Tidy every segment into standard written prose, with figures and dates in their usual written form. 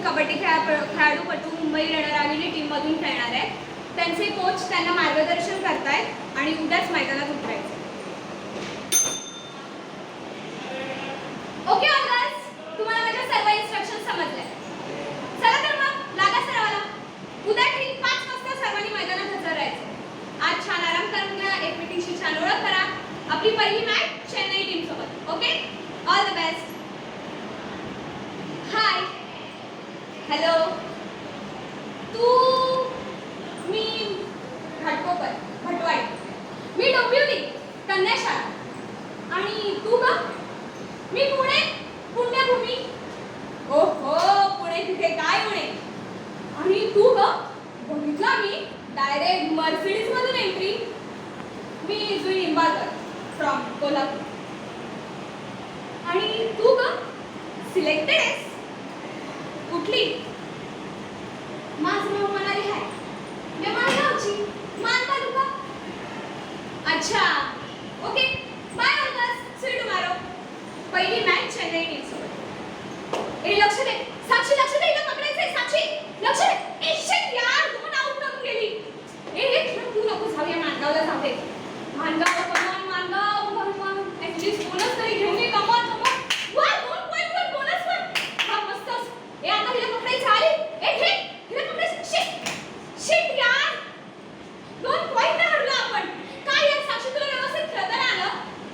कबड्डी खेळाडूपटू मुंबई रणरागिणी टीममधून खेळणार आहेत. त्यांचे कोच त्यांना मार्गदर्शन करतायत आणि उद्याच मैदानात उतरायचे. ओके ऑलगास, तुम्हाला माझ्या सर्व इन्स्ट्रक्शन समजले. चला तर मग लागा सरावाला. उद्या ठीक 5 वाजता सर्वांनी मैदानात हजर राहायचं. आज छान आराम करून घ्या, एकमेकींशी छान ओळख करा. आपली पहिली मॅच चेन्नई टीम सोबत. Okay, all the best. Hi, hello, तू मी घाटकोपर भटवाडी, मी डोंबिवली कन्या शाळा. आणि तू ग? मी पुणे पुण्यभूमी. ओहो, पुणे तिथे काय पुणे. आणि तू ग? बघितला मी डायरेक्ट मर्सिडीज मधून एंट्री. मी जुई निंबाळकर फ्रॉम कोल्हापूर. आणि तू ग सिलेक्टेड आहेस? कुठली? माझं नाव मनाली आहे. मी माणगावची, मान तालुका. अच्छा, ओके, बाय ऑलगास, सी यू टुमॉरो. पहिली मॅच चेन्नई टीम सोबत. ए लक्ष दे साक्षी, लक्ष दे, इथं पकडायचंय. साक्षी लक्ष दे. ए शिट यार, 2 आउट करून गेली. ए तू नको जाऊ, या माणगावला जाऊ दे. Mangaon come on, Mangaon come on, at least bonus तरी घेऊन ये. कमॉन कमॉन, वा 2 पॉइंट वर बोनस वर. हा मस्तच. ए आता हिला पकडायचं आली. ए हे हिला पकडायचं. शिट यार, 2 पॉइंट हरलो आपण. काय यार साक्षी, तुला व्यवस्थित खेळता नाही आलं?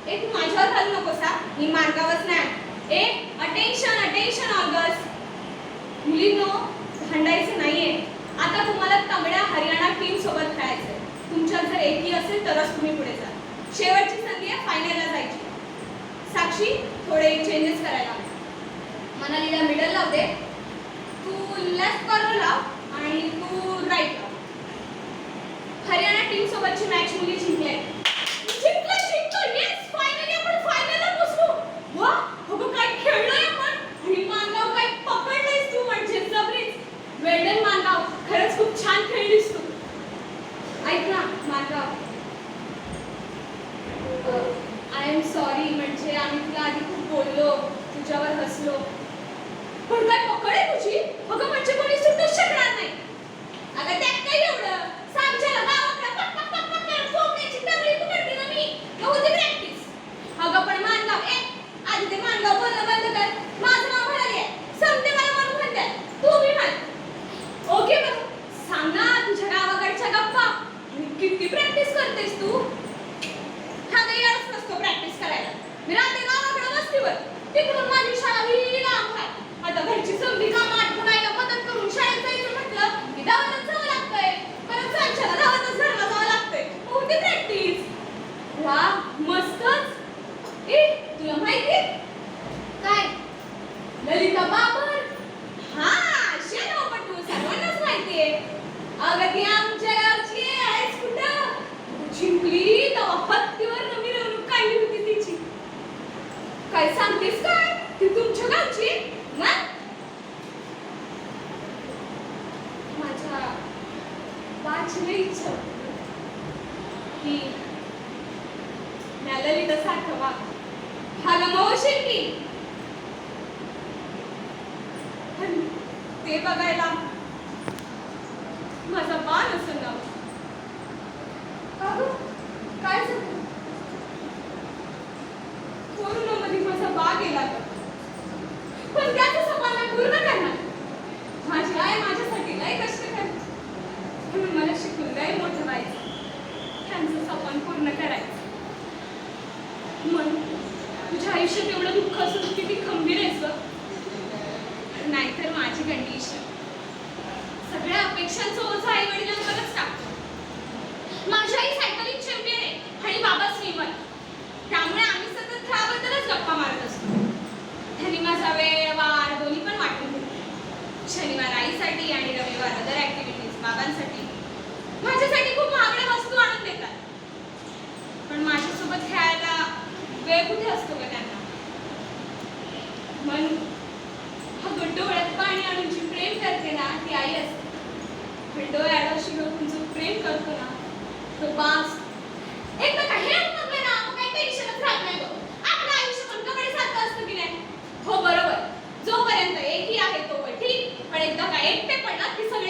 ए तू माझ्यावर घालू नकोस हा, मी माणगावच नाही. ए अटेन्शन अटेन्शन ऑलगास. मुलींनो, भांडायचं नाहीये. आता तुम्हाला तगड्या हरियाणा टीम सोबत खेळायचंय. तुमच्यात जर एकी असेल तरच तुम्ही पुढे जा. शेवटची संधी आहे फायनलला जायची. साक्षी, थोडे चेंजेस करायला. मनालीला मिडल लाव दे, तू लेफ्ट कॉर्नर लाव आणि तू राईट लाव. हरियाणा टीम सोबतची मॅच मुली जिंकले. येस, फायनली आपण फायनलला पोहोचलो. वा, अगं काय खेळलोय आपण. आणि मानगाव काय पकडलंयस तू, म्हणजे जबरीच. वेल्डन मानगाव, खरंच खूप छान खेळलीस तू. ऐक ना मानगाव, आय एम सॉरी. म्हणजे आम्ही तुला आधी खूप बोललो, तुझ्यावर हसलो. पण काय पकड आहे तुझी. अगं म्हणजे कोणी सुटूच शकणार नाही. अगं त्यात काय एवढं. सांगच्याला गावाकडे पक पक पक पक कर फोडण्याची तगडी पकडते ना मी. होती प्रॅक्टिस. अगं पण मानगाव, ए आधी ते मानगाव बोलणं बंद कर. माझं नाव म्हणाली आहे, समते मला म्हणून म्हणते. तू मी म्हण. ओके बरं, सांग ना तुझ्या गावाकडच्या गप्पा. किती प्रॅक्टिस करतेस तू? हा काही यारच नसतो प्रॅक्टिस करायला. मी राहते गावाकडे वस्तीवर. तिकडून माझी शाळा ही लांब आहे. आता घरची समधी कामं आटपून मदत करून शाळेत जायचं म्हटलं की धावतच जावं लागतंय. परत सांच्याला धावतच घरला जावं लागतंय. होती प्रॅक्टिस. वा मस्तच. ए तुला माहितीये काय, ललिता बाबर. हा शेणावपटू, सर्वांनाच माहितीये. अगं ती आमच्या गावची आहेस. कुठं जिंकली तेव्हा हत्तीवर मिरवणूक काढली होती तिची. काय सांगतेस काय, ती तुमच्या गावची ना? माझ्या वाचले इच्छा की ललिता सारखं वाग. हा गमावशील की. ते बघायला माझा बाण असं नाव. काय झालं? कोरोनामध्ये माझा बा गेला तर, पण त्याचं सपना पूर्ण करणार. माझी आई माझ्यासाठी लय कष्ट करते. म्हणून मला शिकून लय मोठं व्हायचं, त्यांचं सपन पूर्ण करायचं. मन तुझ्या आयुष्यात एवढं दुःख असून किती खंबीर आहेस बघ. नाहीतर माझी कंडिशन सगळ्या अपेक्षांचं ओझं आई वडिलांवरच टाकतो. माझी आई सायकलिंग चॅम्पियन आहे आणि बाबा स्विमर. त्यामुळे आम्ही सतत खेळाबद्दलच गप्पा मारत असतो. त्यांनी माझा वेळ वार दोन्ही पण वाटून घेतले. शनिवार आईसाठी आणि रविवार अदर ऍक्टिव्हिटीज बाबांसाठी. माझ्यासाठी खूप महागड्या वस्तू आणून देतात. पण माझ्यासोबत खेळायला वेळ कुठे असतो का त्यांना. मन हा डोळ्यात पाणी आणून जी प्रेम करते ना ती आई असते. पण डोळ्याला शिरवून जो प्रेम करतो ना तो बास. एकदा काही म्हणतोय ना, मग काही टेन्शनच राहत नाही बघ. आपलं आयुष्य पण कबड्डी सारखं असतं की नाही. हो बरोबर, जोपर्यंत एकही आहे तोवर ठीक, पण एकदा काय एकटे पडलात की सगळे